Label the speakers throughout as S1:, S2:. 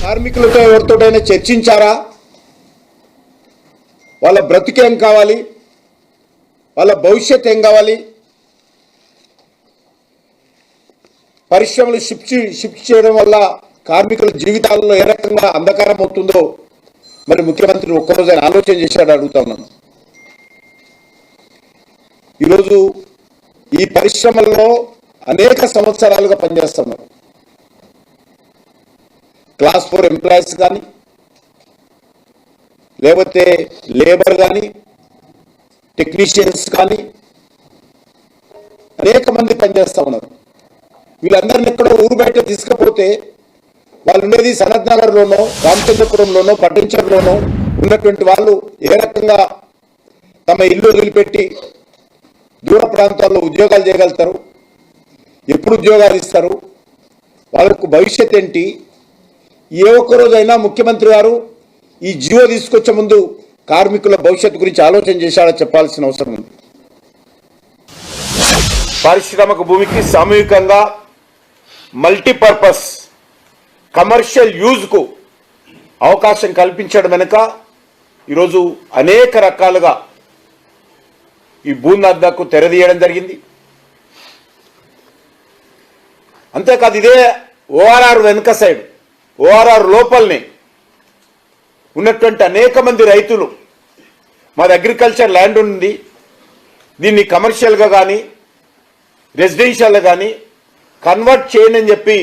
S1: కార్మికులతో ఎవరితోటైనా చర్చించారా? వాళ్ళ బ్రతికేం కావాలి, వాళ్ళ భవిష్యత్ ఏం కావాలి, పరిశ్రమలు షిఫ్ట్ చేయడం వల్ల కార్మికుల జీవితాలలో ఏ రకంగా అంధకారం అవుతుందో మరి ముఖ్యమంత్రి ఒక్కరోజు ఆయన ఆలోచన చేశాడు అడుగుతా ఉన్నాను. ఈరోజు ఈ పరిశ్రమల్లో అనేక సంవత్సరాలుగా పనిచేస్తున్నారు. క్లాస్ 4 ఎంప్లాయీస్ కానీ, లేకపోతే లేబర్ కానీ, టెక్నీషియన్స్ కానీ అనేక మంది పనిచేస్తూ ఉన్నారు. వీళ్ళందరినీ ఎక్కడో ఊరు బయట తీసుకపోతే వాళ్ళు ఉండేది సనత్ నగర్లోనో, రామచంద్రపురంలోనో, పట్టంచెరులోనో ఉన్నటువంటి వాళ్ళు ఏ రకంగా తమ ఇల్లు వదిలిపెట్టి దూర ప్రాంతాల్లో ఉద్యోగాలు చేయగలుగుతారు? ఎప్పుడు ఉద్యోగాలు ఇస్తారు? వాళ్ళకు భవిష్యత్ ఏంటి? ఏ ఒక్కరోజైనా ముఖ్యమంత్రి గారు ఈ జియో తీసుకొచ్చే ముందు కార్మికుల భవిష్యత్తు గురించి ఆలోచన చేశాడో చెప్పాల్సిన అవసరం ఉంది. పారిశ్రామిక భూమికి సామూహికంగా మల్టీపర్పస్ కమర్షియల్ యూజ్కు అవకాశం కల్పించడం వెనుక ఈరోజు అనేక రకాలుగా ఈ భూదాకు తెరదీయడం జరిగింది. అంతేకాదు, ఇదే ఓఆర్ఆర్ వెనుక సైడ్, ఓఆర్ఆర్ లోపలనే ఉన్నటువంటి అనేక మంది రైతులు మాది అగ్రికల్చర్ ల్యాండ్ ఉంది, దీన్ని కమర్షియల్గా కానీ రెసిడెన్షియల్గా కానీ కన్వర్ట్ చేయండి అని చెప్పి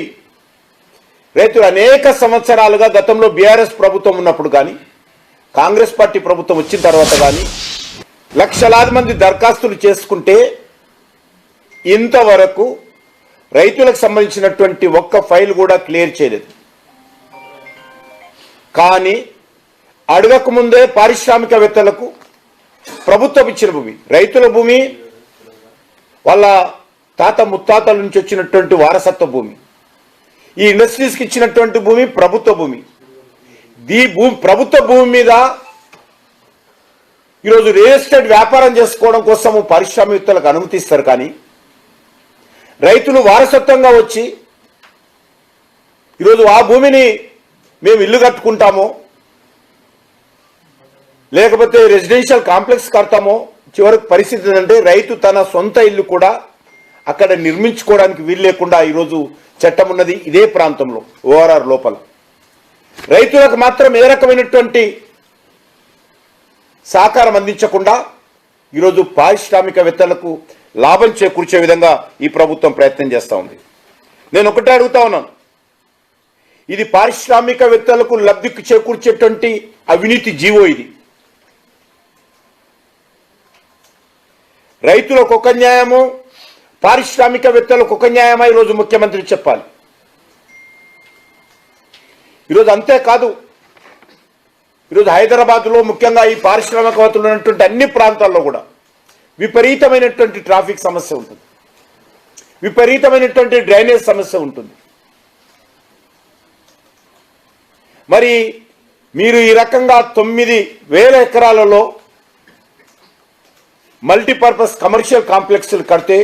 S1: రైతులు అనేక సంవత్సరాలుగా గతంలో బీఆర్ఎస్ ప్రభుత్వం ఉన్నప్పుడు కానీ కాంగ్రెస్ పార్టీ ప్రభుత్వం వచ్చిన తర్వాత కానీ లక్షలాది మంది దరఖాస్తులు చేసుకుంటే ఇంతవరకు రైతులకు సంబంధించినటువంటి ఒక్క ఫైల్ కూడా క్లియర్ చేయలేదు. కానీ అడగకముందే పారిశ్రామికవేత్తలకు ప్రభుత్వం ఇచ్చిన భూమి, రైతుల భూమి, వాళ్ళ తాత ముత్తాతల నుంచి వచ్చినటువంటి వారసత్వ భూమి, ఈ ఇండస్ట్రీస్కి ఇచ్చినటువంటి భూమి ప్రభుత్వ భూమి. ప్రభుత్వ భూమి మీద ఈరోజు రియల్ ఎస్టేట్ వ్యాపారం చేసుకోవడం కోసము పారిశ్రామికవేత్తలకు అనుమతిస్తారు. కానీ రైతులు వారసత్వంగా వచ్చి ఈరోజు ఆ భూమిని మేము ఇల్లు కట్టుకుంటామో లేకపోతే రెసిడెన్షియల్ కాంప్లెక్స్ కడతామో, చివరికి పరిస్థితి ఏంటంటే రైతు తన సొంత ఇల్లు కూడా అక్కడ నిర్మించుకోవడానికి వీలు లేకుండా ఈరోజు చట్టం ఉన్నది ఇదే ప్రాంతంలో ఓఆర్ఆర్ లోపల. రైతులకు మాత్రం ఏ రకమైనటువంటి సహకారం అందించకుండా ఈరోజు పారిశ్రామికవేత్తలకు లాభం చేకూర్చే విధంగా ఈ ప్రభుత్వం ప్రయత్నం చేస్తూ ఉంది. నేను ఒకటే అడుగుతా ఉన్నాను, ఇది పారిశ్రామికవేత్తలకు లబ్ధి చేకూర్చేటువంటి అవినీతి జీవో ఇది. రైతులకు ఒక న్యాయము, పారిశ్రామికవేత్తలకు ఒక న్యాయమా ఈరోజు ముఖ్యమంత్రి చెప్పాలి. ఈరోజు అంతేకాదు, ఈరోజు హైదరాబాద్లో ముఖ్యంగా ఈ పారిశ్రామికవేత్తలు ఉన్నటువంటి అన్ని ప్రాంతాల్లో కూడా విపరీతమైనటువంటి ట్రాఫిక్ సమస్య ఉంటుంది, విపరీతమైనటువంటి డ్రైనేజ్ సమస్య ఉంటుంది. మరి మీరు ఈ రకంగా 9,000 ఎకరాలలో మల్టీపర్పస్ కమర్షియల్ కాంప్లెక్స్లు కడితే